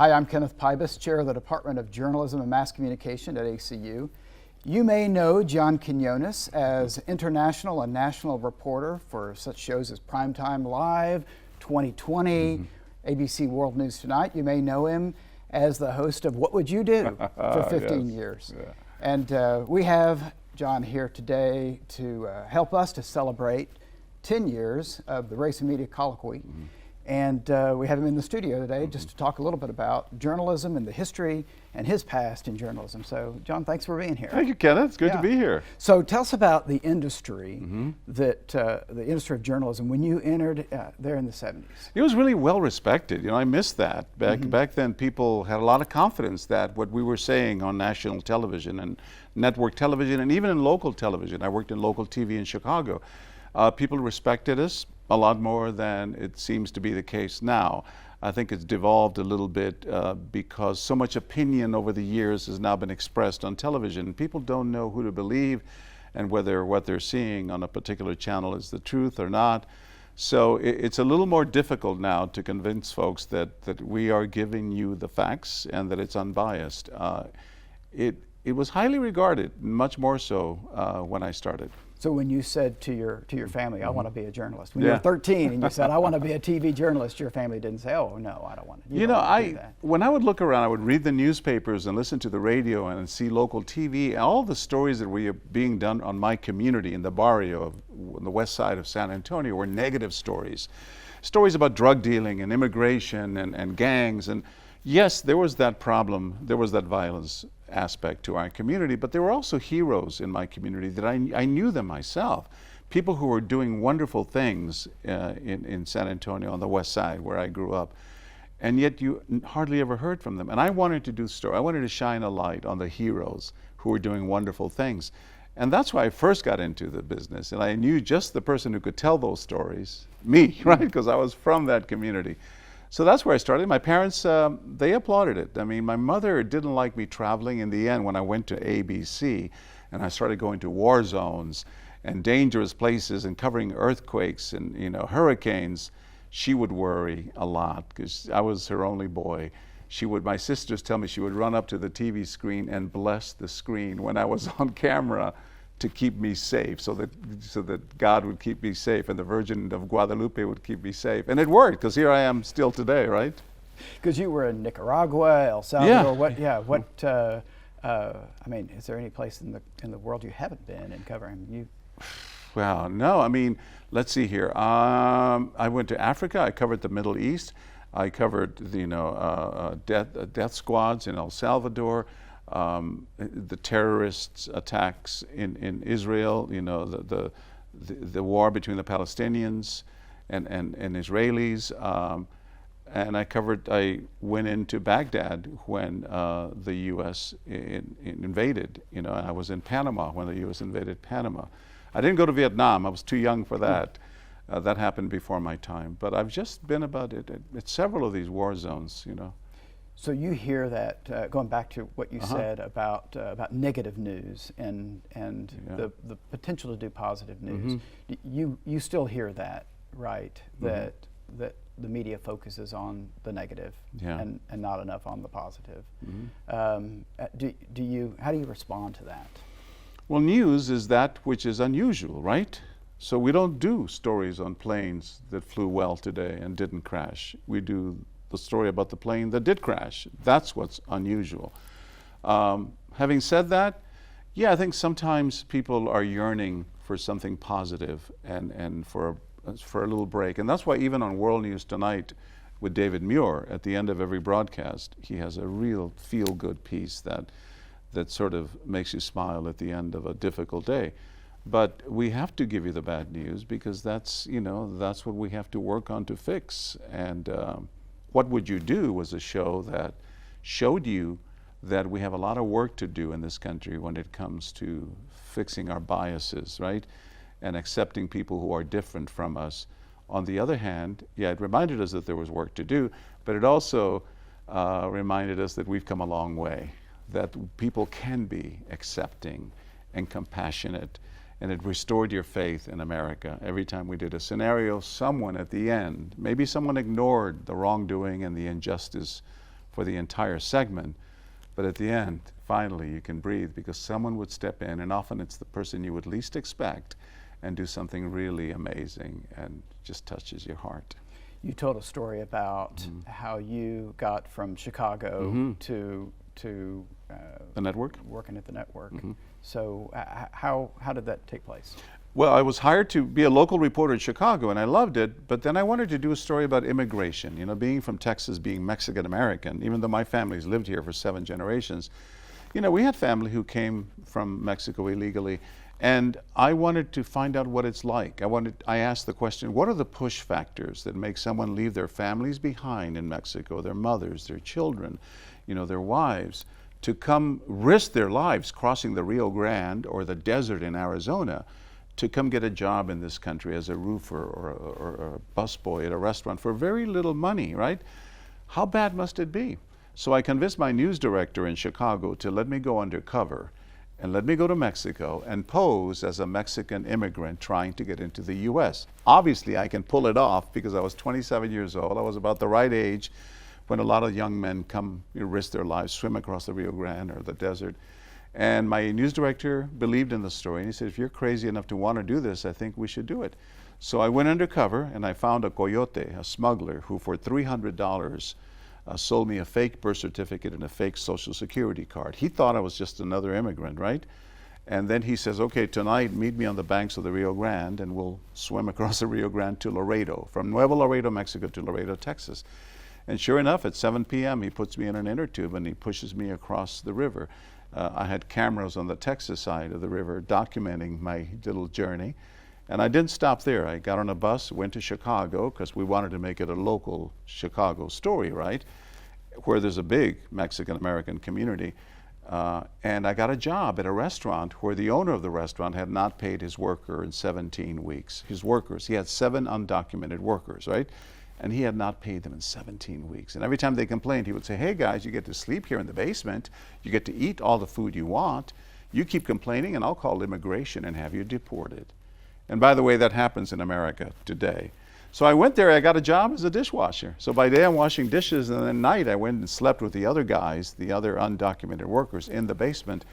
Hi, I'm Kenneth Pybus, Chair of the Department of Journalism and Mass Communication at ACU. You may know John Quiñones as international and national reporter for such shows as Primetime Live, 2020, ABC World News Tonight. You may know him as the host of What Would You Do for 15 years. Yeah. And we have John here today to help us to celebrate 10 years of the Race and Media Colloquium. And we have him in the studio today just to talk a little bit about journalism and the history and his past in journalism. So, John, thanks for being here. Thank you, Kenneth. It's good to be here. So, tell us about the industry, the industry of journalism when you entered there in the 70s. It was really well respected. You know, I missed that. Back then, people had a lot of confidence that what we were saying on national television and network television and even in local television. I worked in local TV in Chicago. People respected us a lot more than it seems to be the case now. I think it's devolved a little bit because so much opinion over the years has now been expressed on television. People don't know who to believe and whether what they're seeing on a particular channel is the truth or not. So it's a little more difficult now to convince folks that we are giving you the facts and that it's unbiased. It was highly regarded, much more so when I started. So when you said to your family, I want to be a journalist, when you were 13 and you said, I want to be a TV journalist, your family didn't say, oh, no, I don't want to. You know, when I would look around, I would read the newspapers and listen to the radio and see local TV, all the stories that were being done on my community in the barrio, on the west side of San Antonio, were negative stories. Stories about drug dealing and immigration and gangs. And yes, there was that problem, there was that violence aspect to our community, but there were also heroes in my community that I knew them myself. People who were doing wonderful things in San Antonio on the west side where I grew up, and yet you hardly ever heard from them. And I wanted to do story. I wanted to shine a light on the heroes who were doing wonderful things. And that's why I first got into the business. And I knew just the person who could tell those stories, me, right? Because I was from that community. So that's where I started. My parents, they applauded it. I mean, my mother didn't like me traveling. In the end, when I went to ABC and I started going to war zones and dangerous places and covering earthquakes and, you know, hurricanes, she would worry a lot because I was her only boy. My sisters tell me she would run up to the TV screen and bless the screen when I was on camera to keep me safe, so that God would keep me safe and the Virgin of Guadalupe would keep me safe. And it worked, because here I am still today, right? Because you were in Nicaragua, El Salvador. I mean, is there any place in the world you haven't been in covering? Well, no. I mean, let's see here. I went to Africa. I covered the Middle East. I covered death squads in El Salvador. The terrorist attacks in Israel, you know, the war between the Palestinians and Israelis, and I went into Baghdad when the U.S. invaded. You know, I was in Panama when the U.S. invaded Panama. I didn't go to Vietnam. I was too young for that. That happened before my time. But I've just been about it at several of these war zones, you know. So you hear that, going back to what you said about negative news and the potential to do positive news, you still hear that, right? That the media focuses on the negative and not enough on the positive. How do you respond to that? Well, news is that which is unusual, right? So we don't do stories on planes that flew well today and didn't crash. We do the story about the plane that did crash. That's what's unusual. Having said that, yeah, I think sometimes people are yearning for something positive and for a little break. And that's why even on World News Tonight with David Muir, at the end of every broadcast, he has a real feel-good piece that sort of makes you smile at the end of a difficult day. But we have to give you the bad news because that's what we have to work on to fix. And What Would You Do was a show that showed you that we have a lot of work to do in this country when it comes to fixing our biases, right? And accepting people who are different from us. On the other hand, yeah, it reminded us that there was work to do, but it also reminded us that we've come a long way, that people can be accepting and compassionate, and it restored your faith in America. Every time we did a scenario, someone at the end, maybe someone ignored the wrongdoing and the injustice for the entire segment. But at the end, finally, you can breathe because someone would step in, and often it's the person you would least expect, and do something really amazing and just touches your heart. You told a story about how you got from Chicago to The network? working at the network. So how did that take place? Well, I was hired to be a local reporter in Chicago, and I loved it, but then I wanted to do a story about immigration. You know, being from Texas, being Mexican-American, even though my family's lived here for 7 generations, you know, we had family who came from Mexico illegally, and I wanted to find out what it's like. I asked the question, what are the push factors that make someone leave their families behind in Mexico, their mothers, their children, you know, their wives, to come risk their lives crossing the Rio Grande or the desert in Arizona to come get a job in this country as a roofer or a busboy at a restaurant for very little money, right? How bad must it be? So I convinced my news director in Chicago to let me go undercover and let me go to Mexico and pose as a Mexican immigrant trying to get into the US. Obviously, I can pull it off because I was 27 years old. I was about the right age when a lot of young men come, risk their lives, swim across the Rio Grande or the desert. And my news director believed in the story, and he said, if you're crazy enough to want to do this, I think we should do it. So I went undercover, and I found a coyote, a smuggler, who for $300 sold me a fake birth certificate and a fake Social Security card. He thought I was just another immigrant, right? And then he says, okay, tonight meet me on the banks of the Rio Grande, and we'll swim across the Rio Grande to Laredo, from Nuevo Laredo, Mexico to Laredo, Texas. And sure enough, at 7 p.m., he puts me in an inner tube and he pushes me across the river. I had cameras on the Texas side of the river documenting my little journey. And I didn't stop there. I got on a bus, went to Chicago, because we wanted to make it a local Chicago story, right? Where there's a big Mexican-American community. And I got a job at a restaurant where the owner of the restaurant had not paid his worker in 17 weeks. His workers, he had 7 undocumented workers, right? And he had not paid them in 17 weeks. And every time they complained, he would say, hey guys, you get to sleep here in the basement, you get to eat all the food you want, you keep complaining and I'll call immigration and have you deported. And by the way, that happens in America today. So I went there, I got a job as a dishwasher. So by day I'm washing dishes, and then at night I went and slept with the other guys, the other undocumented workers in the basement.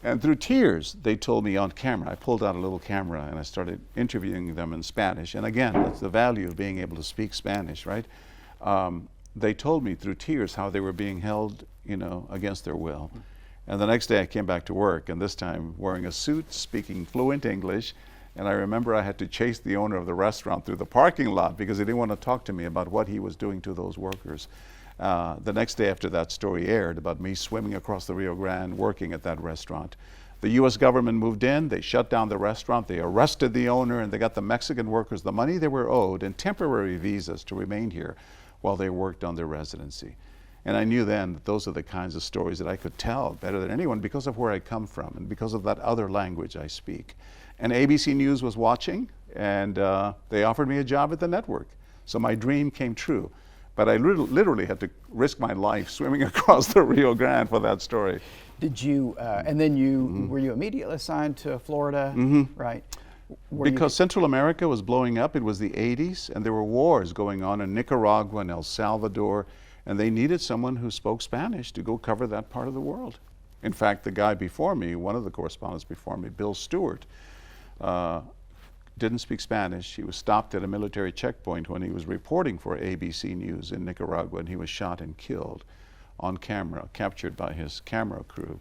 And through tears, they told me on camera, I pulled out a little camera and I started interviewing them in Spanish. And again, that's the value of being able to speak Spanish, right? They told me through tears how they were being held, you know, against their will. And the next day I came back to work, and this time wearing a suit, speaking fluent English. And I remember I had to chase the owner of the restaurant through the parking lot because he didn't want to talk to me about what he was doing to those workers. The next day after that story aired about me swimming across the Rio Grande, working at that restaurant, the U.S. government moved in, they shut down the restaurant, they arrested the owner, and they got the Mexican workers the money they were owed and temporary visas to remain here while they worked on their residency. And I knew then that those are the kinds of stories that I could tell better than anyone because of where I come from and because of that other language I speak. And ABC News was watching, and they offered me a job at the network. So my dream came true. But I literally had to risk my life swimming across the Rio Grande for that story. Did you, and then were you immediately assigned to Florida, right? Because Central America was blowing up, it was the 80s, and there were wars going on in Nicaragua and El Salvador, and they needed someone who spoke Spanish to go cover that part of the world. In fact, the guy before me, one of the correspondents before me, Bill Stewart, didn't speak Spanish. He was stopped at a military checkpoint when he was reporting for ABC News in Nicaragua, and he was shot and killed on camera, captured by his camera crew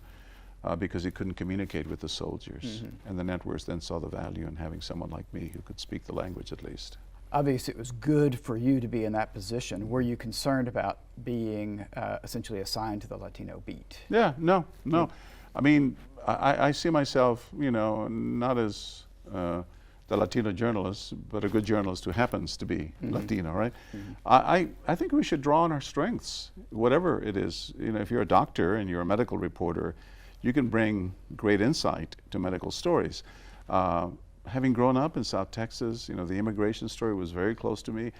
because he couldn't communicate with the soldiers. And the networks then saw the value in having someone like me who could speak the language at least. Obviously, it was good for you to be in that position. Were you concerned about being essentially assigned to the Latino beat? Yeah, no. I mean, I see myself, you know, not as the Latino journalist, but a good journalist who happens to be Latino, right? I think we should draw on our strengths, whatever it is. You know, if you're a doctor and you're a medical reporter, you can bring great insight to medical stories. Having grown up in South Texas, you know, the immigration story was very close to me.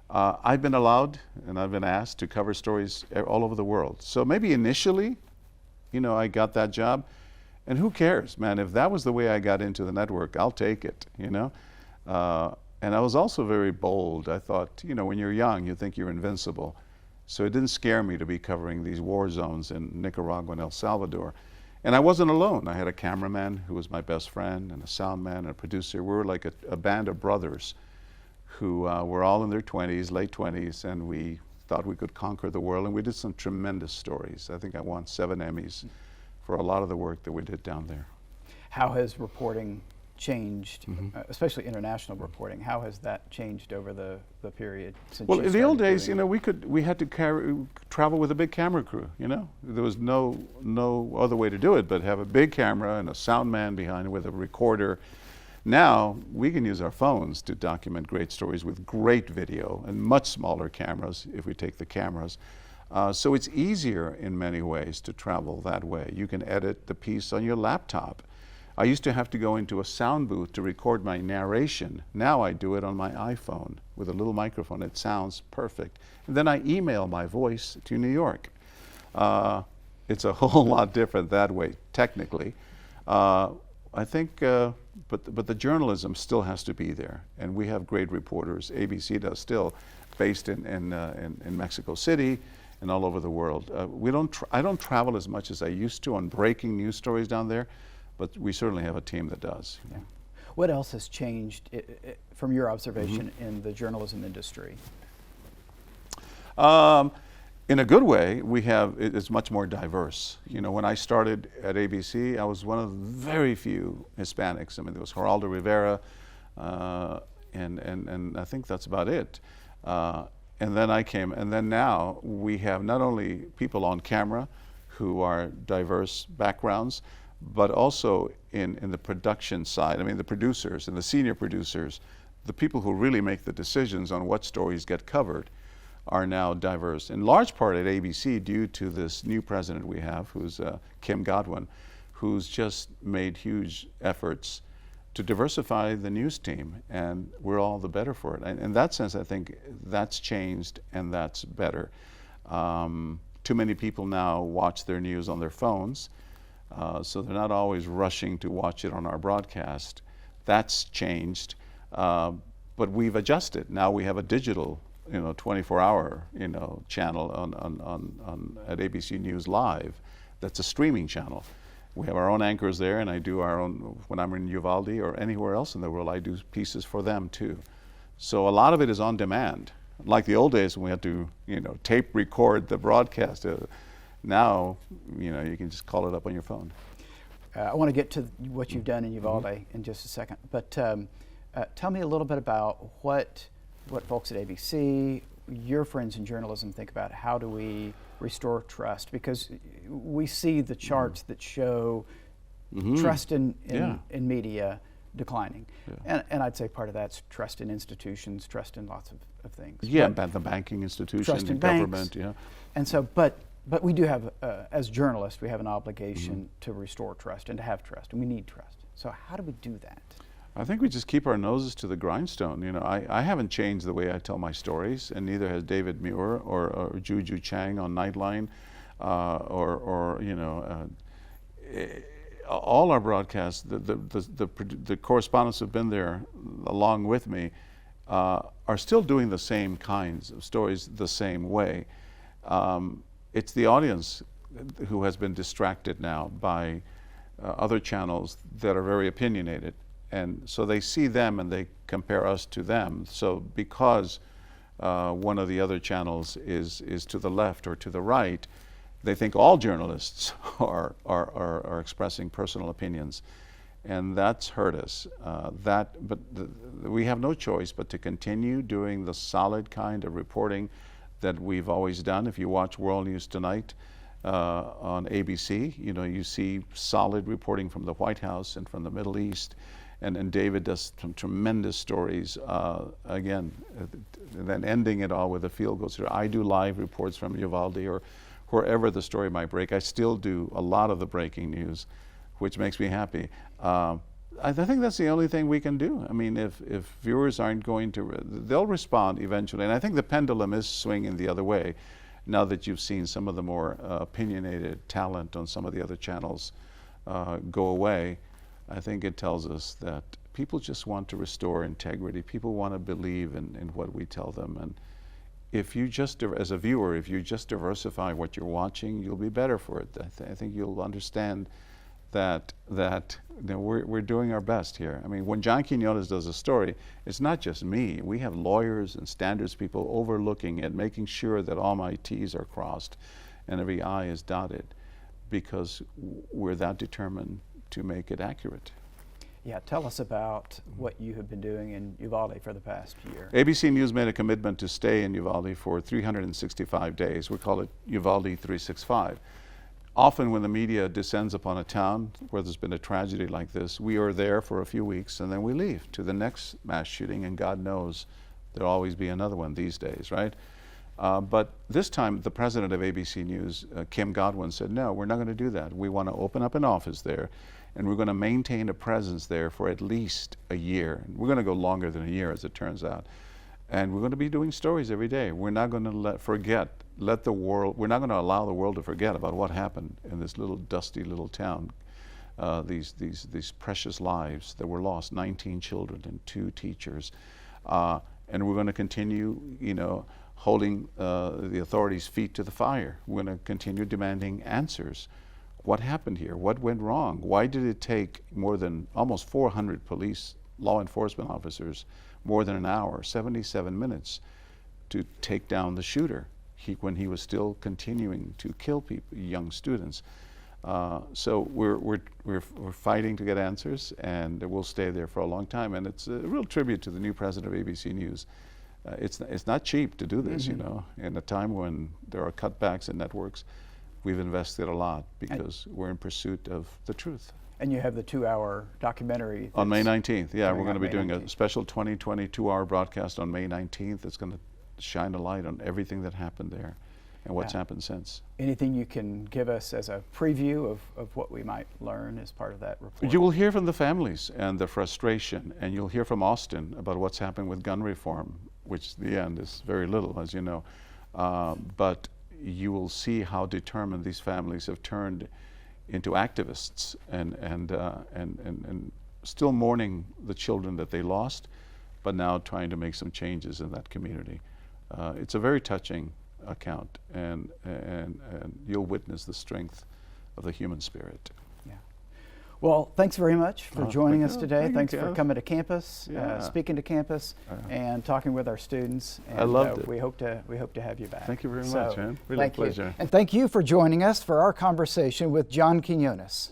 I've been allowed and I've been asked to cover stories all over the world. So maybe initially, you know, I got that job. And who cares, man? If that was the way I got into the network, I'll take it, you know? And I was also very bold. I thought, you know, when you're young, you think you're invincible. So it didn't scare me to be covering these war zones in Nicaragua and El Salvador. And I wasn't alone. I had a cameraman who was my best friend, and a sound man and a producer. We were like a band of brothers who were all in their 20s, late 20s, and we thought we could conquer the world, and we did some tremendous stories. I think I won 7 Emmys for a lot of the work that we did down there. How has reporting changed, especially international reporting? How has that changed over the period since Well, you in the old started days, doing we had to travel with a big camera crew. There was no other way to do it but have a big camera and a sound man behind it with a recorder. Now we can use our phones to document great stories with great video and much smaller cameras if we take the cameras. So it's easier in many ways to travel that way. You can edit the piece on your laptop. I used to have to go into a sound booth to record my narration. Now I do it on my iPhone with a little microphone. It sounds perfect. And then I email my voice to New York. It's a whole lot different that way, technically. I think, but the journalism still has to be there, and we have great reporters. ABC does still, based in Mexico City and all over the world. I don't travel as much as I used to on breaking news stories down there, but we certainly have a team that does. Yeah. What else has changed from your observation in the journalism industry? In a good way, it's much more diverse. When I started at ABC, I was one of the very few Hispanics. I mean, there was Geraldo Rivera, and I think that's about it. And then I came, and then now we have not only people on camera who are diverse backgrounds, but also in the production side. I mean, the producers and the senior producers, the people who really make the decisions on what stories get covered, are now diverse, in large part at ABC due to this new president we have, who's Kim Godwin, who's just made huge efforts to diversify the news team, and we're all the better for it. And in that sense, I think that's changed and that's better. Too many people now watch their news on their phones, so they're not always rushing to watch it on our broadcast. That's changed, but we've adjusted. Now we have a digital 24-hour channel at ABC News Live. That's a streaming channel. We have our own anchors there, and I do our own, when I'm in Uvalde or anywhere else in the world, I do pieces for them too. So a lot of it is on demand. Like the old days when we had to tape record the broadcast. Now you can just call it up on your phone. I want to get to what you've done in Uvalde in just a second, but tell me a little bit about what folks at ABC, your friends in journalism, think about how do we restore trust, because we see the charts that show trust in media declining. Yeah. And I'd say part of that's trust in institutions, trust in lots of things. Yeah, the banking institution, trust in government, banks. And so, but we do have, as journalists, we have an obligation to restore trust and to have trust, and we need trust. So how do we do that? I think we just keep our noses to the grindstone. I haven't changed the way I tell my stories, and neither has David Muir or Juju Chang on Nightline, all our broadcasts. The correspondents who've been there along with me are still doing the same kinds of stories the same way. It's the audience who has been distracted now by other channels that are very opinionated. And so they see them and they compare us to them. So because one of the other channels is to the left or to the right, they think all journalists are expressing personal opinions. And that's hurt us. We have no choice but to continue doing the solid kind of reporting that we've always done. If you watch World News Tonight on ABC, you see solid reporting from the White House and from the Middle East. And David does some tremendous stories, again, and then ending it all with a field goal. So I do live reports from Uvalde or wherever the story might break. I still do a lot of the breaking news, which makes me happy. I think that's the only thing we can do. I mean, if viewers aren't going to, they'll respond eventually. And I think the pendulum is swinging the other way now that you've seen some of the more opinionated talent on some of the other channels go away. I think it tells us that people just want to restore integrity. People want to believe in what we tell them. if you just, as a viewer, if you just diversify what you're watching, you'll be better for it. I think you'll understand that we're doing our best here. I mean, when John Quiñones does a story, it's not just me. We have lawyers and standards people overlooking it, making sure that all my T's are crossed and every I is dotted, because we're that determined to make it accurate. Yeah, tell us about what you have been doing in Uvalde for the past year. ABC News made a commitment to stay in Uvalde for 365 days. We call it Uvalde 365. Often when the media descends upon a town where there's been a tragedy like this, we are there for a few weeks and then we leave to the next mass shooting, and God knows there'll always be another one these days, right? But this time the president of ABC News, Kim Godwin, said, no, we're not going to do that. We want to open up an office there, and we're going to maintain a presence there for at least a year. We're going to go longer than a year, as it turns out. And we're going to be doing stories every day. We're not going to we're not going to allow the world to forget about what happened in this little dusty little town. These precious lives that were lost, 19 children and 2 teachers. And we're going to continue, holding the authorities' feet to the fire. We're going to continue demanding answers. What happened here? What went wrong? Why did it take more than almost 400 police, law enforcement officers, more than an hour, 77 minutes, to take down the shooter when he was still continuing to kill people, young students? So we're fighting to get answers, and we'll stay there for a long time. And it's a real tribute to the new president of ABC News. It's not cheap to do this, in a time when there are cutbacks in networks. We've invested a lot because we're in pursuit of the truth. And you have the 2-hour documentary. On May 19th, yeah, we're going to be doing a special 2-hour broadcast on May 19th. It's going to shine a light on everything that happened there and what's happened since. Anything you can give us as a preview of what we might learn as part of that report? You will hear from the families and the frustration, and you'll hear from Austin about what's happening with gun reform, which the end is very little, as you know. But you will see how determined these families have turned into activists and still mourning the children that they lost, but now trying to make some changes in that community. It's a very touching account, and you'll witness the strength of the human spirit. Yeah. Well, thanks very much for joining us today. Thanks for Jeff. coming to campus, Yeah. speaking to campus, and talking with our students. And, I loved it. We hope to have you back. Thank you very much, man. Really a thank you. pleasure. And thank you for joining us for our conversation with John Quiñones.